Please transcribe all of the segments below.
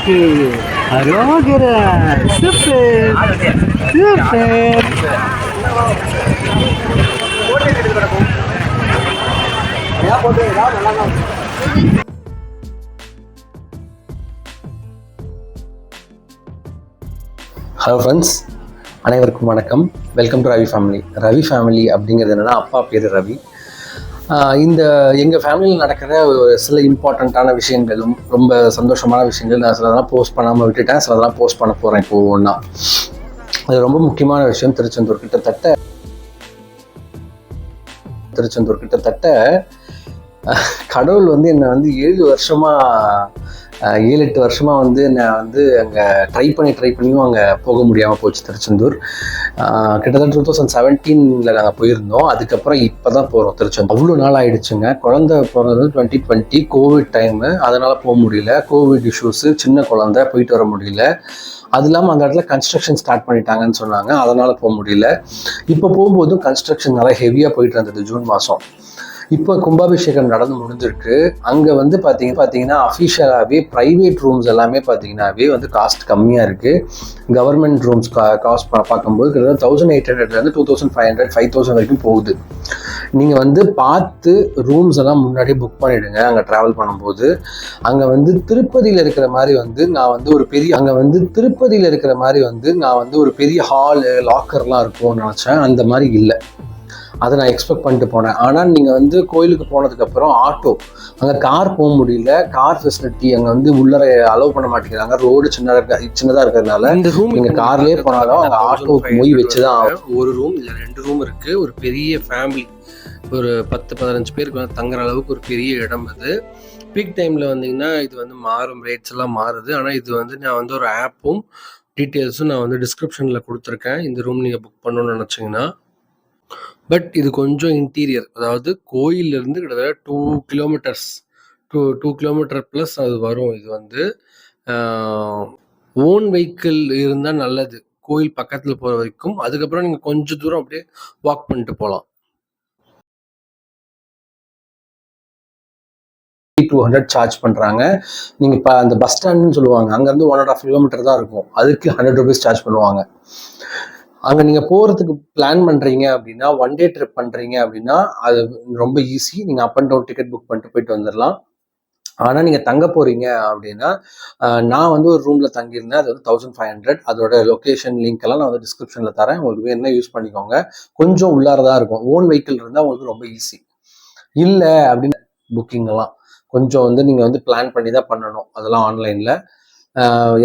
இருக்கு. அரோகரா. Super super. Hello friends, அனைவருக்கும் வணக்கம். Welcome to Ravi family. Ravi family அப்படிங்கிறது என்னென்னா, அப்பா பேர் ரவி. இந்த எங்கள் ஃபேமிலியில் நடக்கிற சில இம்பார்ட்டண்ட்டான விஷயங்களும் ரொம்ப சந்தோஷமான விஷயங்கள் நான் சிலதெல்லாம் போஸ்ட் பண்ணாமல் விட்டுட்டேன். சிலதெல்லாம் போஸ்ட் பண்ண போகிறேன் இப்போ ஒவ்வொன்றா. அது ரொம்ப முக்கியமான விஷயம். திருச்செந்தூர் கிட்டத்தட்ட கடவுள் வந்து என்னை வந்து 7-8 வருஷமாக வந்து நான் வந்து அங்கே ட்ரை பண்ணியும் அங்கே போக முடியாமல் போச்சு. திருச்செந்தூர் கிட்டத்தட்ட 2017 நாங்கள் போயிருந்தோம். அதுக்கப்புறம் இப்போ தான் போகிறோம் திருச்செந்தூர். அவ்வளோ நாள் ஆகிடுச்சுங்க. குழந்தை பிறந்தது 2020 கோவிட் டைமு, அதனால் போக முடியல. கோவிட் இஷ்யூஸு, சின்ன குழந்தை, போயிட்டு வர முடியல. அது இல்லாமல் அந்த இடத்துல கன்ஸ்ட்ரக்ஷன் ஸ்டார்ட் பண்ணிட்டாங்கன்னு சொன்னாங்க, அதனால் போக முடியல. இப்போ போகும்போதும் கன்ஸ்ட்ரக்ஷன் நல்லா ஹெவியாக போயிட்டு இருந்தது ஜூன் மாதம். இப்போ கும்பாபிஷேகம் நடந்து முடிஞ்சிருக்கு. அங்கே வந்து பார்த்தீங்கன்னா அஃபிஷியலாகவே ப்ரைவேட் ரூம்ஸ் எல்லாமே பார்த்தீங்கன்னாவே வந்து காஸ்ட் கம்மியாக இருக்குது. கவர்மெண்ட் ரூம்ஸ் காஸ்ட் பார்க்கும்போது கிட்டத்தட்ட 1800 2500 5000 வரைக்கும் போகுது. நீங்கள் வந்து பார்த்து ரூம்ஸ் எல்லாம் முன்னாடியே புக் பண்ணிவிடுங்க. அங்கே ட்ராவல் பண்ணும்போது அங்கே வந்து திருப்பதியில் இருக்கிற மாதிரி வந்து நான் வந்து ஒரு பெரிய ஹாலு லாக்கர்லாம் இருக்கும்னு நினச்சேன். அந்த மாதிரி இல்லை. அதை நான் எக்ஸ்பெக்ட் பண்ணிட்டு போனேன். ஆனால் நீங்கள் வந்து கோயிலுக்கு போனதுக்கப்புறம் ஆட்டோ, அங்கே கார் போக முடியல. கார் ஃபெசிலிட்டி அங்கே வந்து உள்ளர அலோவ் பண்ண மாட்டேங்கிறாங்க. ரோடு சின்னதாக இருக்கிறதுனால இந்த ரூம் நீங்கள் கார்லேயே போனாலும் அங்கே ஆட்டோவுக்கு மொய் வச்சு தான். ஒரு ரூம் இல்லை 2 ரூம் இருக்குது. ஒரு பெரிய ஃபேமிலி, ஒரு 10-15 பேருக்கு தங்குற அளவுக்கு ஒரு பெரிய இடம். அது பீக் டைமில் வந்தீங்கன்னா இது வந்து மாறும், ரேட்ஸ் எல்லாம் மாறுது. ஆனால் இது வந்து நான் வந்து ஒரு ஆப்பும் டீட்டெயில்ஸும் நான் வந்து டிஸ்கிரிப்ஷனில் கொடுத்துருக்கேன். இந்த ரூம் நீங்கள் புக் பண்ணணும்னு நினச்சிங்கன்னா. பட் இது கொஞ்சம் இன்டீரியர், அதாவது கோயிலிருந்து கிட்டத்தட்ட 2 கிலோமீட்டர் ப்ளஸ் அது வரும். இது வந்து ஓன் வெஹிக்கிள் இருந்தால் நல்லது, கோயில் பக்கத்தில் போகிற வரைக்கும். அதுக்கப்புறம் நீங்கள் கொஞ்சம் தூரம் அப்படியே வாக் பண்ணிட்டு போகலாம். 200 சார்ஜ் பண்ணுறாங்க. நீங்கள் இப்போ அந்த பஸ் ஸ்டாண்டுன்னு சொல்லுவாங்க, அங்கேருந்து 1.5 கிலோமீட்டர் தான் இருக்கும். அதுக்கு 100 rupees சார்ஜ் பண்ணுவாங்க. அங்கே நீங்கள் போகிறதுக்கு பிளான் பண்ணுறீங்க அப்படின்னா, 1 day ட்ரிப் பண்ணுறீங்க அப்படின்னா அது ரொம்ப ஈஸி. நீங்கள் up and down ticket book பண்ணிட்டு போயிட்டு வந்துடலாம். ஆனால் நீங்கள் தங்க போகிறீங்க அப்படின்னா, நான் வந்து ஒரு ரூமில் தங்கியிருந்தேன். அது வந்து 1500. அதோட லொக்கேஷன் லிங்க் எல்லாம் நான் வந்து டிஸ்கிரிப்ஷனில் தரேன். உங்களுக்கு வேணும்னா யூஸ் பண்ணிக்கோங்க. கொஞ்சம் உள்ளாரதான் இருக்கும். ஓன் வெஹிக்கிள் இருந்தால் உங்களுக்கு ரொம்ப ஈஸி. இல்லை அப்படின்னு புக்கிங்கெல்லாம் கொஞ்சம் வந்து நீங்கள் வந்து பிளான் பண்ணி தான் பண்ணணும். அதெல்லாம் ஆன்லைனில்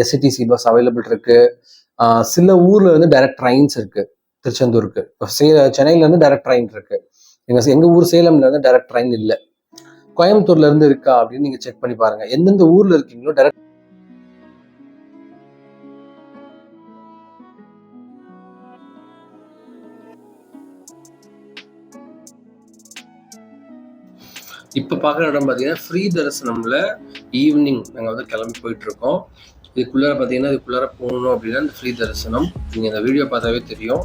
எஸ்சிடிசி பஸ் அவைலபிள் இருக்குது. சில ஊர்ல இருந்து டைரக்ட் ட்ரெயின்ஸ் இருக்கு திருச்செந்தூருக்கு. சென்னையில இருந்து டைரக்ட் ட்ரெயின் இருக்கு. எங்க ஊர் சேலம்ல இருந்து டைரக்ட் ட்ரெயின் இல்லை. கோயம்புத்தூர்ல இருந்து இருக்கா அப்படின்னு நீங்க செக் பண்ணி பாருங்க. எந்தெந்த ஊர்ல இருக்கீங்களோ டைரக்ட். இப்ப பாக்குற இடம் பாத்தீங்கன்னா ஃப்ரீ தரிசனம்ல ஈவினிங் நாங்க வந்து கிளம்பி போயிட்டு இருக்கோம். இதுக்குள்ளார பார்த்தீங்கன்னா இதுக்குள்ளார போகணும் அப்படின்னா இந்த ஃப்ரீ தரிசனம். நீங்கள் இந்த வீடியோ பார்த்தாவே தெரியும்.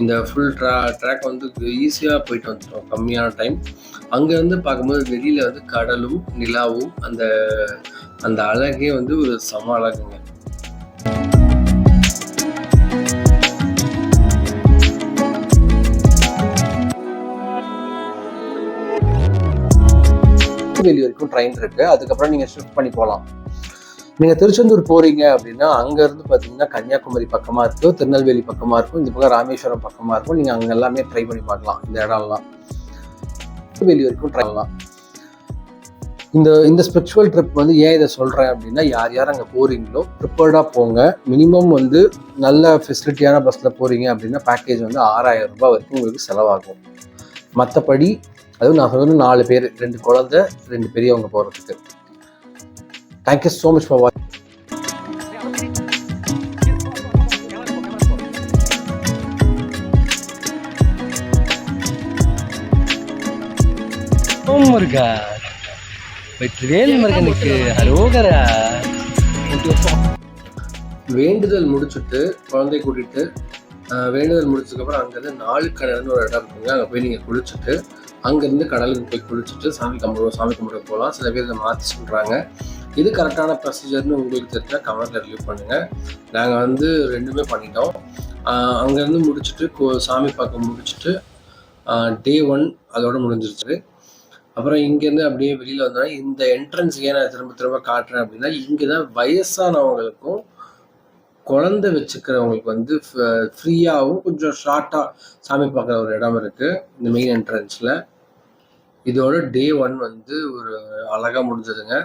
இந்த ஃபுல் ட்ராக் வந்து ஈஸியாக போயிட்டு வந்துட்டோம், கம்மியான டைம். அங்கேருந்து பார்க்கும்போது வெளியில் வந்து கடலும் நிலாவும் அந்த அழகே வந்து ஒரு சம அழகுங்க. வெளி வரைக்கும் ட்ரெயின் இருக்கு. அதுக்கப்புறம் நீங்கள் ஷிஃப்ட் பண்ணி போகலாம். நீங்கள் திருச்செந்தூர் போகிறீங்க அப்படின்னா அங்கேருந்து பார்த்தீங்கன்னா கன்னியாகுமரி பக்கமாக இருக்கும், திருநெல்வேலி பக்கமாக இருக்கும், இந்த பக்கம் ராமேஸ்வரம் பக்கமாக இருக்கும். நீங்கள் அங்கே எல்லாமே ட்ரை பண்ணி பார்க்கலாம். இந்த இடம்லாம் வெளி வரைக்கும் ட்ரை பண்ணலாம். இந்த ஸ்பிரிச்சுவல் ட்ரிப் வந்து ஏன் இதை சொல்கிறேன் அப்படின்னா, யார் அங்கே போகிறீங்களோ ப்ரிப்பேர்டாக போங்க. மினிமம் வந்து நல்ல ஃபெசிலிட்டியான பஸ்ஸில் போகிறீங்க அப்படின்னா பேக்கேஜ் வந்து 6000 ரூபாய் வரைக்கும் உங்களுக்கு செலவாகும். மற்றபடி அதுவும் நான் சொல்கிறது 4 பேர், 2 குழந்தை 2 பெரியவங்க போகிறதுக்கு. Thank you so much for watching. முருகா வெற்றிவேல் முருகனுக்கு அரோகரா. வேண்டுதல் முடிச்சுட்டு குழந்தை கூட்டிட்டு வேண்டுதல் முடிச்சதுக்கப்புறம் அங்கேருந்து 4 கடல்னு ஒரு இடம் இருக்குங்க. அங்கே போய் நீங்கள் குளிச்சுட்டு அங்கேருந்து கடலுக்கு போய் குளிச்சுட்டு சாமி கும்பிட போகலாம். சில பேர் இதை மாற்றி சொல்கிறாங்க. இது கரெக்டான ப்ரொசீஜர்னு உங்களுக்கு தெரிஞ்சால் கமெண்ட்டில் ரிலீவ் பண்ணுங்கள். நாங்கள் வந்து ரெண்டுமே பண்ணிட்டோம். அங்கேருந்து முடிச்சுட்டு சாமி பார்க்க முடிச்சுட்டு டே 1 அதோட முடிஞ்சிருச்சு. அப்புறம் இங்கேருந்து அப்படியே வெளியில் வந்தோன்னா இந்த என்ட்ரன்ஸ் ஏன் நான் திரும்ப திரும்ப காட்டுறேன் அப்படின்னா, இங்கே தான் வயசானவங்களுக்கும் குழந்தை வச்சுக்கிறவங்களுக்கு வந்து ஃப்ரீயாகவும் கொஞ்சம் ஷார்ட்டாக சாமி பார்க்குற ஒரு இடம் இருக்குது இந்த மெயின் என்ட்ரன்ஸில். இதோட டே 1 வந்து ஒரு அழகாக முடிஞ்சதுங்க.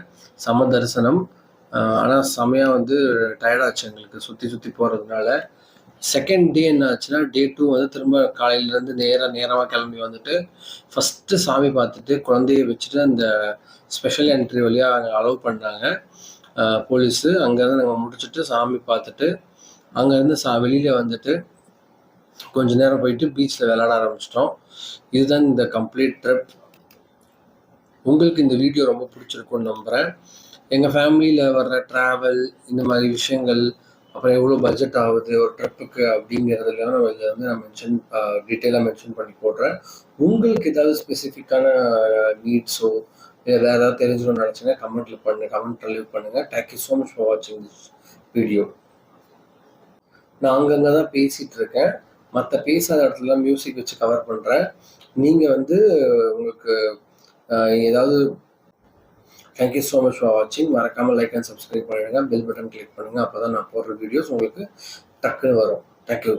சம தரிசனம். ஆனால் செமையாக வந்து டயர்டாச்சு எங்களுக்கு சுற்றி போகிறதுனால. செகண்ட் டே என்ன ஆச்சுன்னா, டே 2 வந்து திரும்ப காலையிலேருந்து நேரமாக கிளம்பி வந்துட்டு ஃபஸ்ட்டு சாமி பார்த்துட்டு குழந்தைய வச்சுட்டு அந்த ஸ்பெஷல் என்ட்ரி வழியாக அங்கே அலோவ் பண்ணாங்க போலீஸு. அங்கேருந்து நாங்கள் முடிச்சுட்டு சாமி பார்த்துட்டு அங்கேருந்து வெளியில் வந்துட்டு கொஞ்சம் நேரம் போயிட்டு பீச்சில் விளையாட ஆரம்பிச்சிட்டோம். இதுதான் இந்த கம்ப்ளீட் ட்ரிப். உங்களுக்கு இந்த வீடியோ ரொம்ப பிடிச்சிருக்குன்னு நம்புகிறேன். எங்கள் ஃபேமிலியில் வர்ற ட்ராவல் இந்த மாதிரி விஷயங்கள், அப்புறம் எவ்வளோ பட்ஜெட் ஆகுது ஒரு ட்ரிப்புக்கு அப்படிங்கிறதுலாம் இதில் வந்து நான் டீட்டெயிலாக மென்ஷன் பண்ணி போடுறேன். உங்களுக்கு ஏதாவது ஸ்பெசிஃபிக்கான நீட்ஸோ இல்லை வேறு ஏதாவது தெரிஞ்சுக்கணும்னு நினச்சிங்கன்னா கமெண்ட் ரிலீவ் பண்ணுங்கள். தேங்க்யூ ஸோ மச் ஃபார் வாட்சிங் திஸ் வீடியோ. நான் அங்கங்கே தான் பேசிகிட்டு இருக்கேன். மற்ற பேசாத இடத்துல மியூசிக் வச்சு கவர் பண்ணுறேன். நீங்கள் வந்து உங்களுக்கு ஏதாவது தேங்க்யூ ஸோ மச் ஃபார் வாட்சிங். மறக்காமல் லைக் அண்ட் சப்ஸ்கிரைப் பண்ணிடுங்க. பெல் பட்டன் கிளிக் பண்ணுங்கள். அப்போ தான் நான் போடுற வீடியோஸ் உங்களுக்கு டக்குன்னு வரும். தேங்க்யூ.